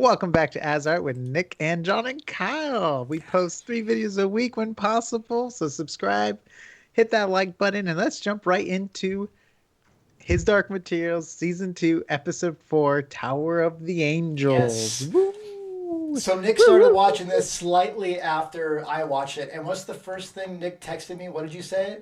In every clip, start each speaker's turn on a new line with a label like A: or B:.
A: Welcome back to AsArt with Nick and John and Kyle. We post 3 videos a week when possible, so subscribe, hit that like button, and let's jump right into His Dark Materials Season 2, Episode 4, Tower of the Angels.
B: Yes.
A: Woo!
B: So Nick
A: Woo,
B: started
A: woo,
B: watching this slightly after I watched it. And what's the first thing Nick texted me? What did you say?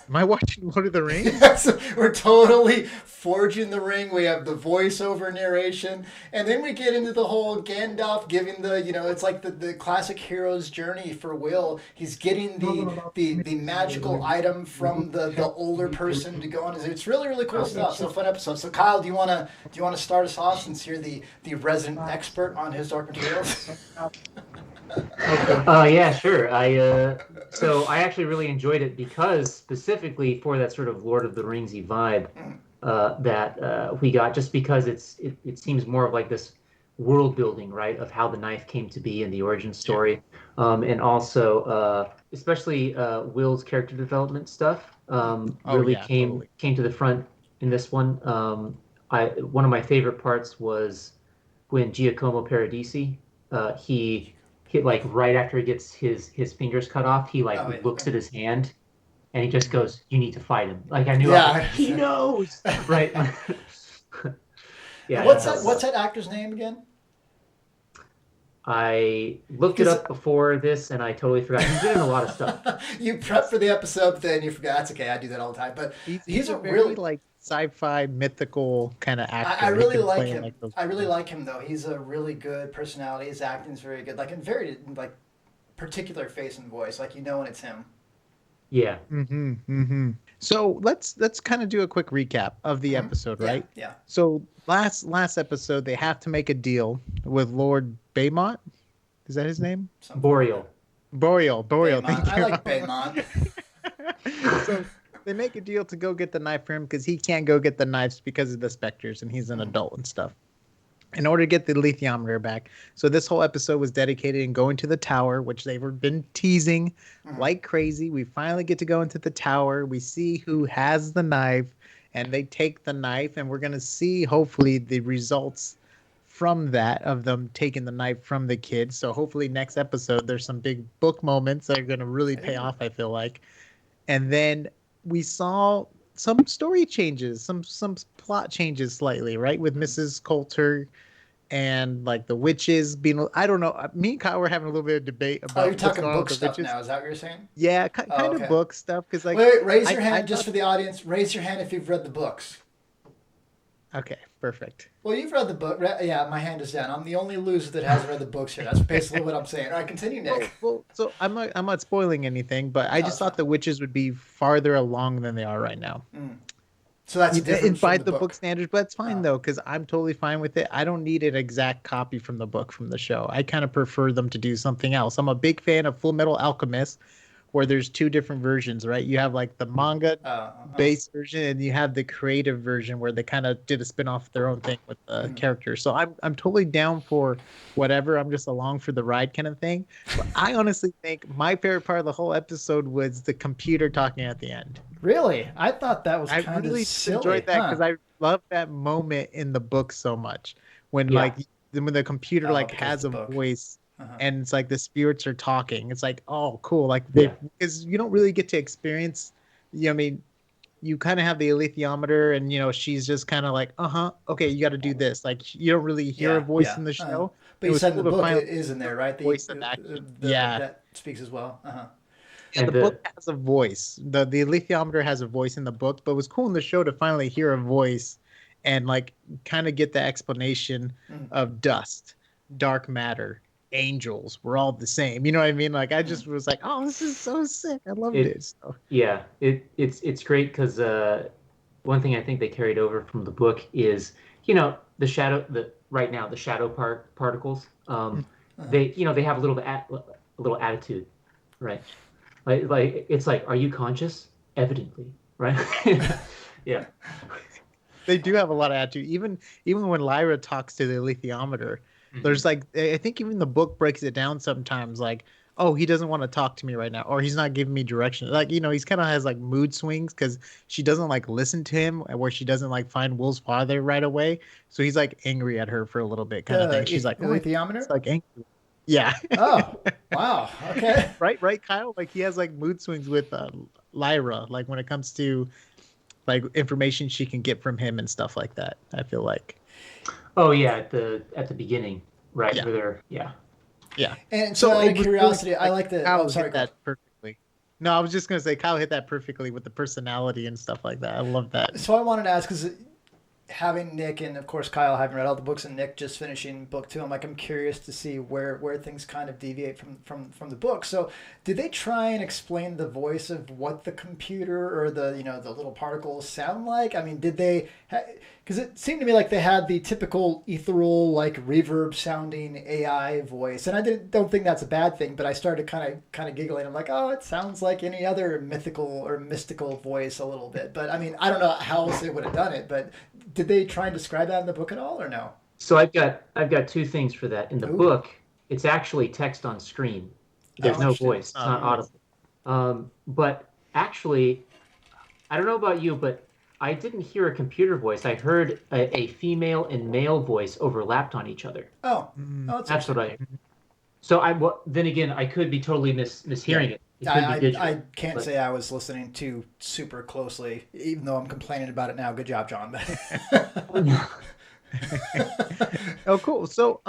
A: Am I watching Lord of the Rings?
B: Yes, we're totally forging the ring. We have the voiceover narration. And then we get into the whole Gandalf giving it's like the classic hero's journey for Will. He's getting the magical item from the older person to go on. It's really, really cool stuff. So fun episode. So Kyle, do you wanna start us off since you're the resident expert on His Dark Materials?
C: Yeah, sure. I actually really enjoyed it because specifically for that sort of Lord of the Ringsy vibe that we got, just because it seems more of like this world building, right, of how the knife came to be and the origin story, and also especially Will's character development stuff really
A: Totally.
C: came to the front in this one. One of my favorite parts was when Giacomo Paradisi he hit like right after he gets his fingers cut off, he like looks at his hand and he just goes, "You need to fight him." Like I knew, he knows, right? Yeah.
B: What's that actor's name again?
C: I looked it up before this and I totally forgot. He's been in a lot of stuff.
B: You prep for the episode, but then you forgot. That's okay. I do that all the time. But
A: He's a very like sci-fi mythical kind of actor.
B: I really like him.
A: Like
B: I really like him though. He's a really good personality. His acting's very good. Like in very like particular face and voice. Like when it's him.
C: Yeah.
A: So let's kind of do a quick recap of the episode, right?
B: Yeah.
A: So last episode they have to make a deal with Lord Baymont. Is that his name?
C: Boreal.
A: Thank you.
B: I like Baymont.
A: So they make a deal to go get the knife for him because he can't go get the knives because of the specters and he's an adult and stuff. In order to get the lithiometer back. So this whole episode was dedicated in going to the tower, which they've been teasing like crazy. We finally get to go into the tower. We see who has the knife and they take the knife and we're going to see hopefully the results from that of them taking the knife from the kids. So hopefully next episode there's some big book moments that are going to really pay off, I feel like. And then we saw some story changes, some plot changes slightly, right? With Mrs. Coulter and like the witches being, I don't know. Me and Kyle were having a little bit of debate about.
B: Oh, you're talking book stuff
A: witches.
B: now. Is that what you're saying?
A: Yeah, kind of book stuff. Because like,
B: wait, raise your hand just for the audience. Raise your hand if you've read the books.
A: Okay, perfect.
B: Well, you've read the book. Yeah, my hand is down. I'm the only loser that hasn't read the books here. That's basically what I'm saying. All right, continue, Nick.
A: Well, so I'm not spoiling anything, but I just thought the witches would be farther along than they are right now.
B: So that's different
A: by
B: from
A: the book standards, but it's fine though, because I'm totally fine with it. I don't need an exact copy from the book from the show. I kind of prefer them to do something else. I'm a big fan of Full Metal Alchemist, where there's 2 different versions, right? You have like the manga base version, and you have the creative version where they kind of did a spin-off of their own thing with the characters. So I'm totally down for whatever. I'm just along for the ride kind of thing. But I honestly think my favorite part of the whole episode was the computer talking at the end.
B: Really? I thought that was kind of
A: really
B: silly.
A: enjoyed that because I love that moment in the book so much when when the computer has a voice. And it's like the spirits are talking. It's like, oh, cool. Like because you don't really get to experience. I mean, you kind of have the alethiometer, and she's just kind of like, okay, you got to do this. Like you don't really hear a voice in the show.
B: But you said the book is in there, right? The
A: voice of action.
B: That speaks as well.
A: And the book has a voice. The alethiometer has a voice in the book, but it was cool in the show to finally hear a voice and like kind of get the explanation of dust, dark matter, angels. We're all the same. You know what I mean? Like I just was like, oh, this is so sick. I loved it. So.
C: Yeah, it's great because one thing I think they carried over from the book is the shadow. Right now the shadow particles. They they have a little attitude, right? Like it's like, are you conscious? Evidently, right? Yeah.
A: They do have a lot of attitude. Even when Lyra talks to the alethiometer, there's like, I think even the book breaks it down sometimes. Like, oh, he doesn't want to talk to me right now, or he's not giving me direction. Like, he's kind of has like mood swings because she doesn't like listen to him, where she doesn't like find Will's father right away. So he's like angry at her for a little bit, kind of thing. She's like,
B: The
A: oh, it's
B: lithiometer?
A: like angry. Yeah.
B: Oh, wow. Okay.
A: Right, Kyle. Like he has like mood swings with Lyra, like when it comes to like information she can get from him and stuff like that. I feel like.
C: Oh yeah, at the beginning, right?
A: Yeah.
C: Where they're
A: Yeah.
B: And so, out
A: it
B: of
A: was
B: curiosity,
A: really,
B: I like the.
A: Kyle
B: Oh, sorry.
A: hit that perfectly. No, I was just gonna say Kyle hit that perfectly with the personality and stuff like that. I love that.
B: So I wanted to ask because having Nick and of course Kyle having read all the books and Nick just finishing book 2, I'm curious to see where things kind of deviate from the book. So did they try and explain the voice of what the computer or the the little particles sound like? I mean, did they? Because it seemed to me like they had the typical ethereal, like reverb sounding AI voice, and I don't think that's a bad thing. But I started kind of giggling. I'm like, oh, it sounds like any other mythical or mystical voice a little bit. But I mean, I don't know how else they would have done it. But did they try and describe that in the book at all, or no?
C: So I've got two things for that. In the book, it's actually text on screen. There's no voice. It's not audible. But actually, I don't know about you, but I didn't hear a computer voice. I heard a female and male voice overlapped on each other.
B: Oh,
C: That's what I heard. So then again, I could be totally mishearing it. It could be digital,
B: I can't say I was listening too super closely, even though I'm complaining about it now. Good job, John.
A: Oh, cool. So,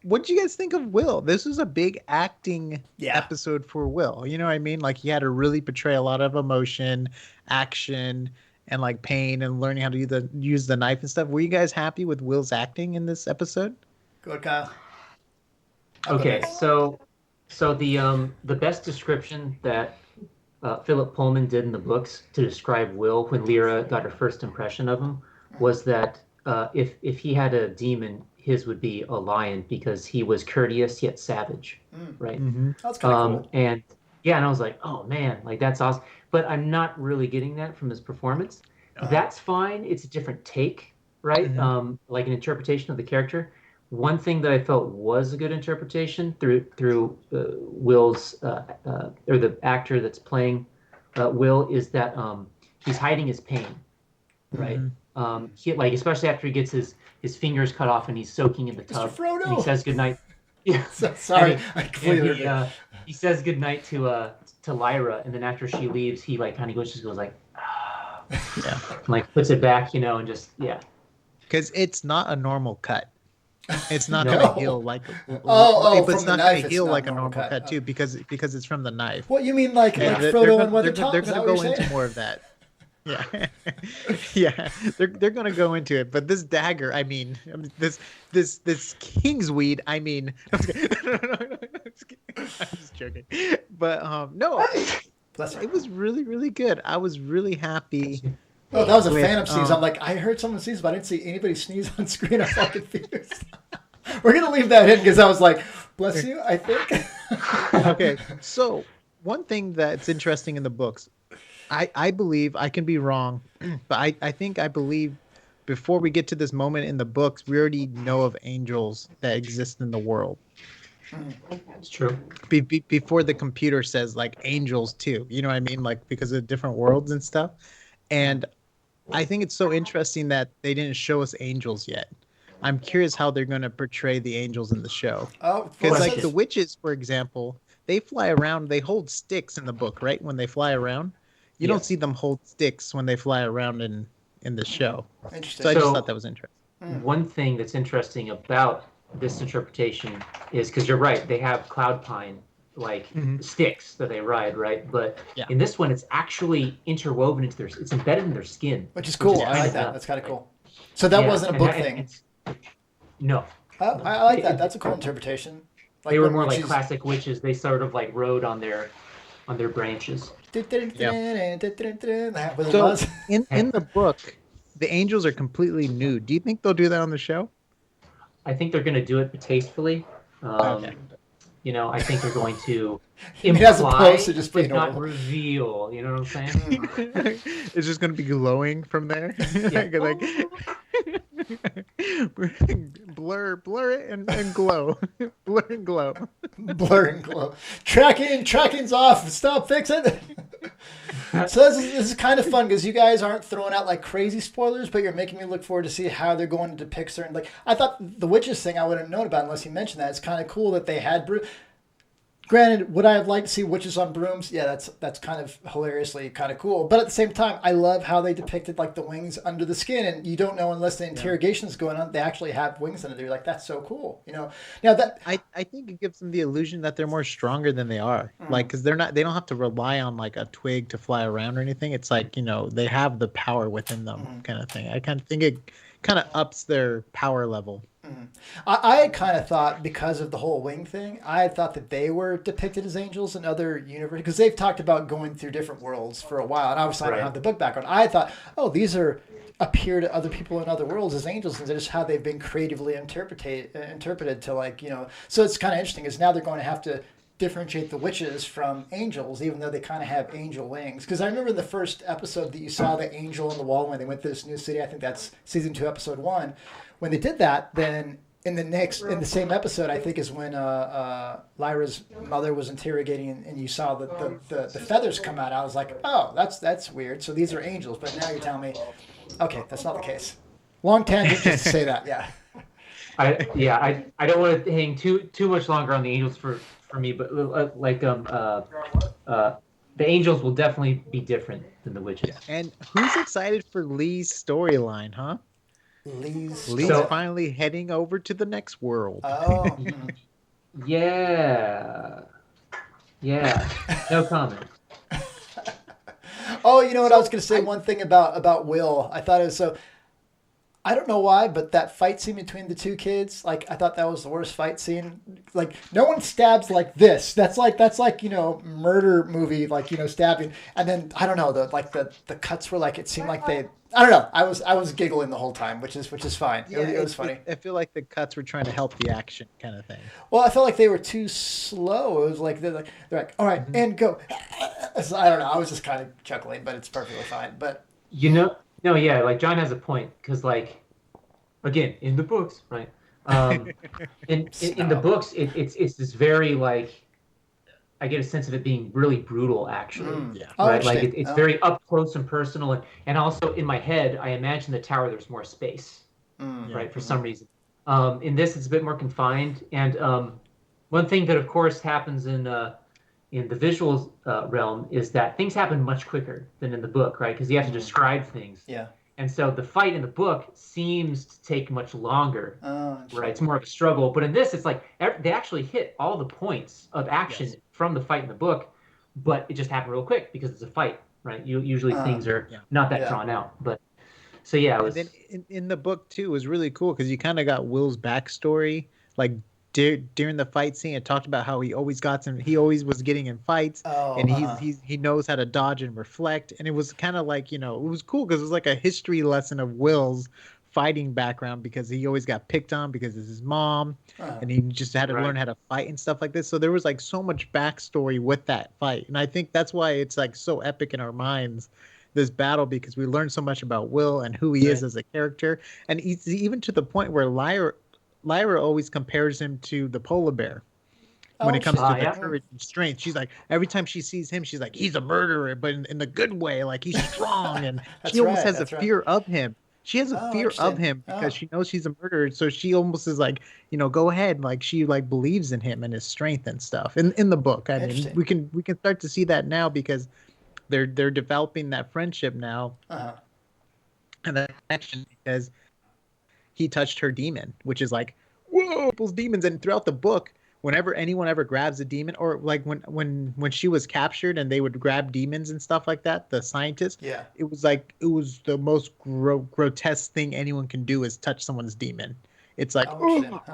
A: what did you guys think of Will? This was a big acting episode for Will. You know what I mean? Like he had to really portray a lot of emotion, action, and like pain, and learning how to use the knife and stuff. Were you guys happy with Will's acting in this episode?
B: Go ahead, Kyle.
C: Okay, so the best description that Philip Pullman did in the books to describe Will when Lyra got her first impression of him was that if he had a demon, his would be a lion because he was courteous yet savage, right?
A: Mm-hmm.
B: That's kind of cool.
C: And I was like, oh man, like that's awesome. But I'm not really getting that from his performance. That's fine. It's a different take, right?
A: Mm-hmm.
C: Like an interpretation of the character. One thing that I felt was a good interpretation through Will's or the actor that's playing Will is that he's hiding his pain, right?
A: Mm-hmm.
C: He like especially after he gets his fingers cut off and he's soaking in the tub.
B: Mr. Frodo!
C: And he says goodnight. Yeah,
B: sorry, I completely.
C: He says goodnight to Lyra, and then after she leaves, he like kind of goes like,
A: yeah,
C: like puts it back, and just
A: because it's not a normal cut. It's not gonna heal like
B: but
A: it's not gonna heal like a normal cut too because it's from the knife.
B: What you mean like Frodo and Weathertop?
A: They're gonna go into more of that. Yeah, yeah, they're gonna go into it. But this dagger, I mean, this kingsweed, I mean, I'm just joking. But no, it was really, really good. I was really happy.
B: Oh, that was a phantom sneeze. I'm like, I heard someone sneeze, but I didn't see anybody sneeze on screen. I'm fucking furious. We're gonna leave that in because I was like, bless you, I think.
A: Okay, so one thing that's interesting in the books. I believe, I can be wrong, but I believe before we get to this moment in the books, we already know of angels that exist in the world.
C: It's true.
A: Before the computer says like angels too, you know what I mean? Like because of different worlds and stuff. And I think it's so interesting that they didn't show us angels yet. I'm curious how they're going to portray the angels in the show.
B: Oh,
A: because like the witches, for example, they fly around, they hold sticks in the book, right? When they fly around. You don't see them hold sticks when they fly around in the show.
B: Interesting.
A: So I just thought that was interesting.
C: One thing that's interesting about this interpretation is because you're right, they have cloud pine like sticks that they ride, right? But in this one, it's actually interwoven into it's embedded in their skin,
B: which is cool. I like that. That's kind of cool. So that wasn't a book thing.
C: No.
B: I like that. That's a cool interpretation.
C: Like they were more like classic witches. They sort of like rode on their branches.
A: So in the book, the angels are completely nude. Do you think they'll do that on the show?
C: I think they're going to do it tastefully.
A: Okay.
C: I think they're going to
B: imply, as opposed to just
C: but not reveal. You know what I'm saying?
A: It's just going to be glowing from there.
C: Yeah.
A: like, blur it and glow. Blur and glow.
B: Blur and glow. Tracking's off. Stop, fix it. So this is kind of fun because you guys aren't throwing out like crazy spoilers, but you're making me look forward to see how they're going to depict certain. Like I thought the witches thing I wouldn't have known about unless you mentioned that. It's kind of cool that they had. Granted, would I have liked to see witches on brooms? Yeah, that's kind of hilariously kind of cool. But at the same time, I love how they depicted like the wings under the skin, and you don't know unless the interrogation is going on. They actually have wings under there. You're like, that's so cool, you know. Now that
A: I think it gives them the illusion that they're more stronger than they are, like because they don't have to rely on like a twig to fly around or anything. It's like they have the power within them, kind of thing. I kind of think it kind of ups their power level.
B: I kind of thought because of the whole wing thing, I had thought that they were depicted as angels in other universes because they've talked about going through different worlds for a while, and obviously I don't have the book background. I thought, oh, these appear to other people in other worlds as angels, and just how they've been creatively interpreted to like So it's kind of interesting is now they're going to have to differentiate the witches from angels, even though they kind of have angel wings. Because I remember in the first episode that you saw the angel on the wall when they went to this new city. I think that's season 2, episode 1. When they did that, then in the same episode, I think is when Lyra's mother was interrogating, and you saw the feathers come out. I was like, oh, that's weird. So these are angels, but now you're telling me, okay, that's not the case. Long tangent just to say that, yeah.
C: I don't want to hang too much longer on the angels for me, but the angels will definitely be different than the witches.
A: And who's excited for Lee's storyline, huh? Lee's finally heading over to the next world.
B: Oh.
C: Yeah. No comment.
B: Oh, you know what? I was going to say one thing about Will. I thought it was so. I don't know why, but that fight scene between the two kids, like I thought that was the worst fight scene. Like no one stabs like this. That's like murder movie, like stabbing. And then I don't know, the cuts were like it seemed like they. I don't know. I was giggling the whole time, which is fine. Yeah, it was funny.
A: I feel like the cuts were trying to help the action kind of thing.
B: Well, I felt like they were too slow. It was like they're like, all right, and go. So, I don't know. I was just kind of chuckling, but it's perfectly fine. But
C: no, yeah, like John has a point because, like, again, in the books, right? In the books, it's this very like. I get a sense of it being really brutal, actually.
A: Yeah.
C: Right? Like it's very up close and personal, and also in my head, I imagine the tower there's more space, right? For some reason, in this it's a bit more confined. And one thing that, of course, happens in the visual realm is that things happen much quicker than in the book, right? Because you have to describe things.
B: Yeah.
C: And so the fight in the book seems to take much longer, right? It's more of a struggle. But in this, it's like they actually hit all the points of action from the fight in the book, but it just happened real quick because it's a fight, right? Usually things are not that drawn out. But so yeah, it was.
A: And then in the book too, it was really cool because you kind of got Will's backstory, like. During the fight scene, it talked about how he always was getting in fights, and he knows how to dodge and reflect, and it was kind of like it was cool because it was like a history lesson of Will's fighting background because he always got picked on because it's his mom, and he just had to learn how to fight and stuff like this. So there was like so much backstory with that fight, and I think that's why it's like so epic in our minds. This battle because we learned so much about Will and who he is as a character, and he's even to the point where Lyra always compares him to the polar bear when it comes to the courage and strength. She's like, every time she sees him, she's like, he's a murderer, but in the good way, like he's strong. And she almost has a fear of him. She has a fear of him because she knows she's a murderer. So she almost is like, go ahead. Like she like believes in him and his strength and stuff in the book. I mean, we can start to see that now because they're developing that friendship now. And that action because he touched her demon, which is like, whoa, people's demons. And throughout the book, whenever anyone ever grabs a demon, or like when she was captured and they would grab demons and stuff like that, the scientists, it was the most grotesque thing anyone can do is touch someone's demon. It's like,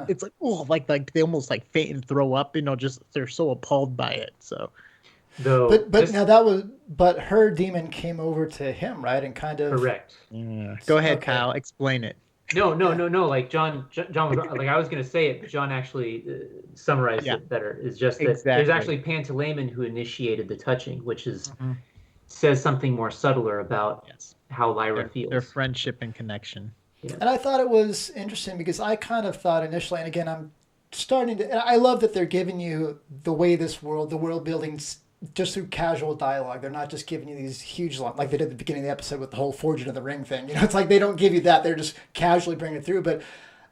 A: it's like, like they almost like faint and throw up, just they're so appalled by it. So.
B: But her demon came over to him, right? And kind of
C: correct.
A: Yeah. Go ahead, Kyle. Explain it.
C: No. Like John was like I was going to say it, but John actually summarized it better. It's just that there's actually Pantaleimon who initiated the touching, which is says something more subtler about how Lyra feels.
A: Their friendship and connection.
C: Yeah.
B: And I thought it was interesting because I kind of thought initially, and again, I'm starting to, and I love that they're giving you the way the world building's just through casual dialogue. They're not just giving you these huge, like they did at the beginning of the episode with the whole Forging of the Ring thing. You know, it's like they don't give you that. They're just casually bringing it through. But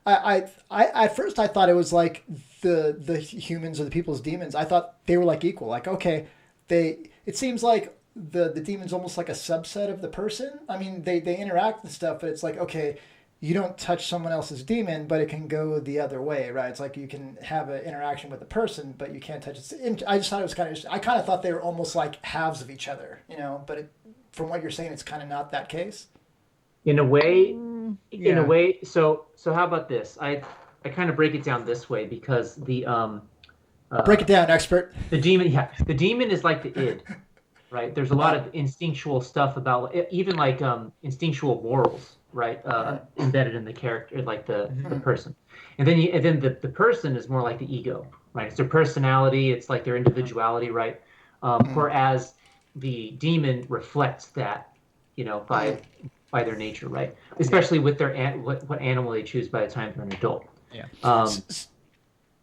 B: at first I thought it was like the humans or the people's demons. I thought they were like equal. Like, okay, it seems like the demon's almost like a subset of the person. I mean, they interact and stuff, but it's like, okay, you don't touch someone else's demon, but it can go the other way, right? It's like you can have an interaction with a person, but you can't touch it. I just thought it was kind of interesting. I kind of thought they were almost like halves of each other, you know, but from what you're saying, it's kind of not that case.
C: In a way,
A: Yeah.
C: So how about this? I kind of break it down this way because
B: Break it down, expert.
C: the demon, yeah, the demon is like the id, right? There's a lot of instinctual stuff about even like instinctual morals, right? Embedded in the character, like the person, and then the person is more like the ego, right? It's their personality, it's like their individuality, right? Whereas the demon reflects that, you know, by their nature, right? Especially with their what animal they choose by the time they're an adult.
A: Yeah.
C: Um,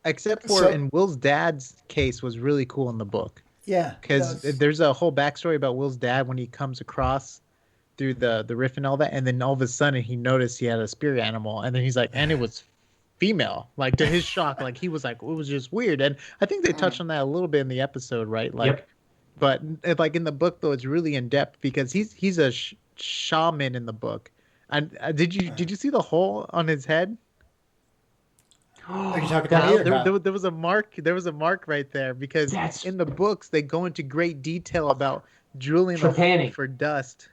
A: Except for in Will's dad's case was really cool in the book.
B: Yeah.
A: Because there's a whole backstory about Will's dad when he comes across through the rift and all that, and then all of a sudden he noticed he had a spirit animal, and then he's like, and it was female. Like, to his shock, like he was like, it was just weird. And I think they touched on that a little bit in the episode, right? Like,
C: Yep.
A: but like in the book though, it's really in depth because he's a shaman in the book. And did you see the hole on his head?
B: Are you talking about
A: There was a mark. There was a mark right there because in the books they go into great detail about drilling a hole for dust.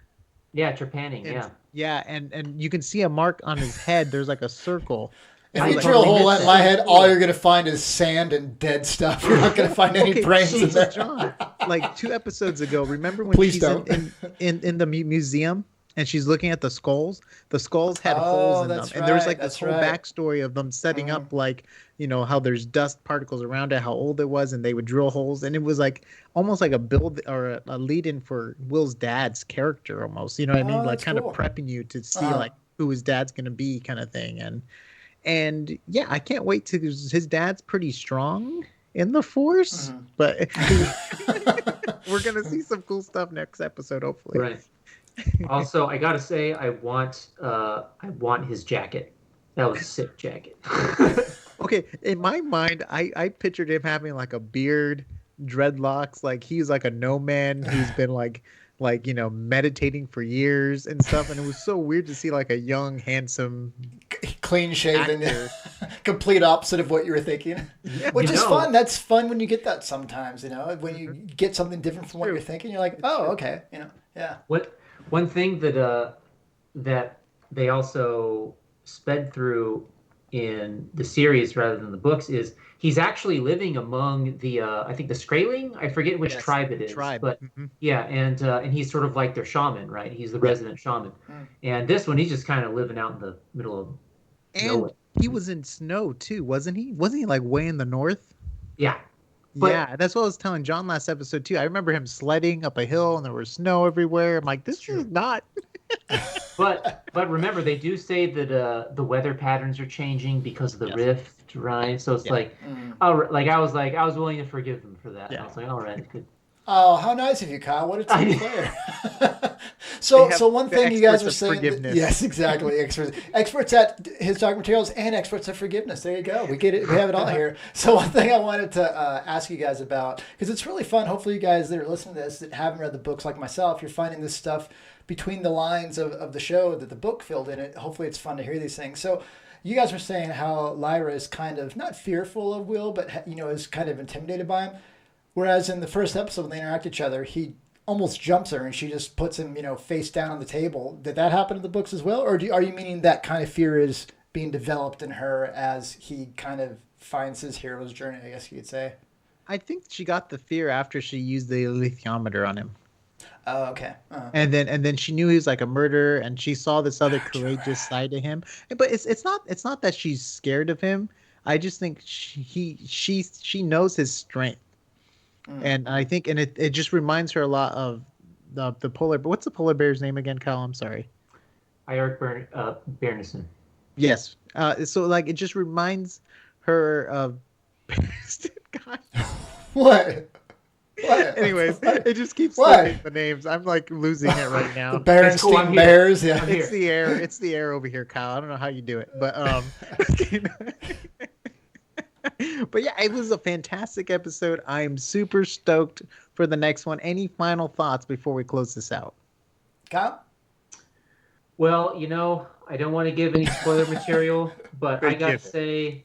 C: Yeah, trepanning.
A: And, yeah, and you can see a mark on his head. There's like a circle.
B: If you drill a hole in my head, all you're gonna find is sand and dead stuff. You're not gonna find any brains in there.
A: John, like 2 episodes ago, remember when she's in the museum? And she's looking at the skulls. The skulls had holes in them, and there's like this whole backstory of them setting up, like, you know, how there's dust particles around it, how old it was, and they would drill holes, and it was like almost like a build or a lead-in for Will's dad's character, almost. You know what I mean? Like kind of prepping you to see like who his dad's gonna be, kind of thing. And yeah, I can't wait to. His dad's pretty strong in the Force, but we're gonna see some cool stuff next episode, hopefully.
C: Right. Also, I gotta say, I want his jacket. That was a sick jacket.
A: Okay, in my mind, I pictured him having like a beard, dreadlocks, like he's like a nomad who's been like you know, meditating for years and stuff, and it was so weird to see like a young, handsome,
B: clean shaven, complete opposite of what you were thinking. Yeah, which is fun. That's fun when you get that sometimes, you know, when you get something different from what you're thinking, you're like, oh, okay, you know, yeah.
C: One thing that they also sped through in the series rather than the books is he's actually living among the I think the Skraeling. I forget which tribe it is. But yeah, and he's sort of like their shaman, right? He's the resident shaman. And this one, he's just kind of living out in the middle of nowhere.
A: He was in snow too, wasn't he? Wasn't he like way in the north?
C: Yeah.
A: Yeah, that's what I was telling John last episode too. I remember him sledding up a hill and there was snow everywhere. I'm like, this is not.
C: but remember, they do say that the weather patterns are changing because of the rift, right? So it's like, I was willing to forgive them for that. Yeah. I was like, all right, good.
B: Oh, how nice of you, Kyle! What a team player. So one thing you guys were saying, yes, exactly. Experts at his Dark Materials and experts at forgiveness. There you go. We get it. We have it all here. So one thing I wanted to ask you guys about, because it's really fun. Hopefully, you guys that are listening to this that haven't read the books like myself, you're finding this stuff between the lines of the show that the book filled in it. Hopefully, it's fun to hear these things. So you guys were saying how Lyra is kind of not fearful of Will, but you know, is kind of intimidated by him. Whereas in the first episode when they interact with each other, he almost jumps her and she just puts him, you know, face down on the table. Did that happen in the books as well? Or are you meaning that kind of fear is being developed in her as he kind of finds his hero's journey, I guess you could say?
A: I think she got the fear after she used the lithometer on him.
B: Oh, okay.
A: And then she knew he was like a murderer, and she saw this other courageous side to him. But it's not that she's scared of him. I just think she knows his strength. And I think, and it just reminds her a lot of the polar. What's the polar bear's name again, Kyle? I'm sorry.
C: Bernison.
A: Yes. So like it just reminds her of. God.
B: What? What?
A: Anyways,
B: What?
A: it just keeps
B: What?
A: slipping the names. I'm like losing it right
B: The
A: now.
C: It's cool, I'm
B: Berenstein
C: here.
B: Bears. Yeah.
C: I'm here.
A: It's the air. It's the air over here, Kyle. I don't know how you do it, but but yeah, it was a fantastic episode. I am super stoked for the next one. Any final thoughts before we close this out?
B: Kyle?
C: Well, I don't want to give any spoiler material, but I
A: Good
C: got to
A: give.
C: say,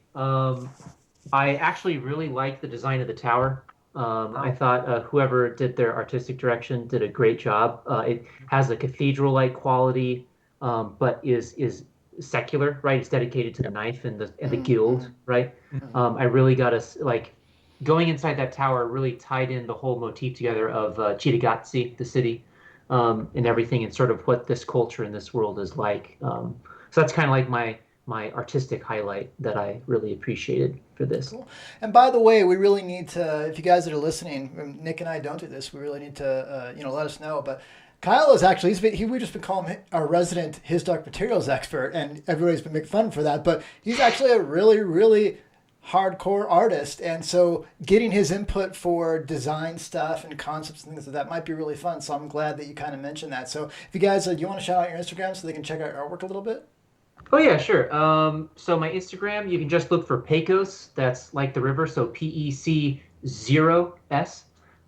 C: I actually really liked the design of the tower. I thought whoever did their artistic direction did a great job. It has a cathedral-like quality, but is secular, right? It's dedicated to the knife and the guild, right? I really got like going inside that tower really tied in the whole motif together of Cittàgazze, the city, and everything, and sort of what this culture in this world is like. So that's kind of like my artistic highlight that I really appreciated for this.
B: Cool. And by the way, we really need to, if you guys that are listening, Nick and I don't do this, we really need to, let us know. But Kyle is actually, we've just been calling him our resident His Dark Materials expert, and everybody's been making fun for that. But he's actually a really, really hardcore artist. And so getting his input for design stuff and concepts and things like that might be really fun. So I'm glad that you kind of mentioned that. So if you guys, do you want to shout out your Instagram so they can check out your artwork a little bit?
C: Oh yeah, sure. So my Instagram, you can just look for Pecos. That's like the river, so PEC0S,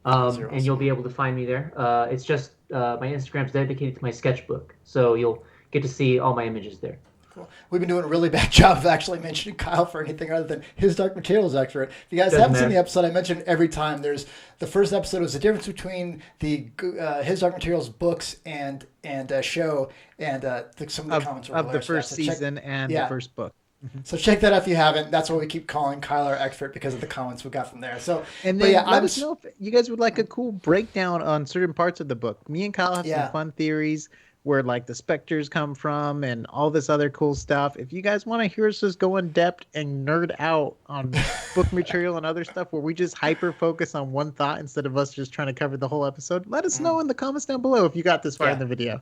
C: and you'll be able to find me there. It's just my Instagram's dedicated to my sketchbook, so you'll get to see all my images there.
B: Cool. We've been doing a really bad job of actually mentioning Kyle for anything other than His Dark Materials expert. If you guys haven't seen the episode, I mentioned every time. There's the first episode was the difference between the His Dark Materials books and show, and some of the comments were
A: of the first season and the first book.
B: So check that out if you haven't. That's why we keep calling Kyle our expert, because of the comments we got from there. So
A: and then let us know if you guys would like a cool breakdown on certain parts of the book. Me and Kyle have some fun theories where like the specters come from and all this other cool stuff. If you guys want to hear us just go in depth and nerd out on book material and other stuff where we just hyper focus on one thought instead of us just trying to cover the whole episode, let us know in the comments down below if you got this far in the video.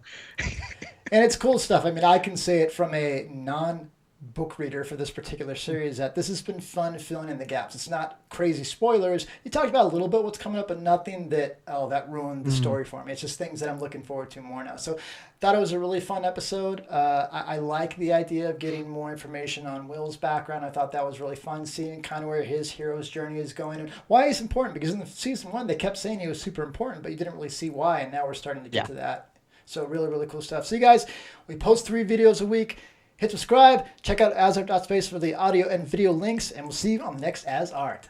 B: And it's cool stuff. I mean, I can say it from a non-book reader for this particular series that this has been fun filling in the gaps. It's not crazy spoilers. You talked about a little bit what's coming up, but nothing that ruined the story for me. It's just things that I'm looking forward to more now. So thought it was a really fun episode. I like the idea of getting more information on Will's background. I thought that was really fun, seeing kind of where his hero's journey is going and why he's important, because in the season 1 they kept saying he was super important, but you didn't really see why, and now we're starting to get to that. So really, really cool stuff. So you guys, we post 3 videos a week. Hit subscribe. Check out AsArt.space for the audio and video links, and we'll see you on the next AsArt.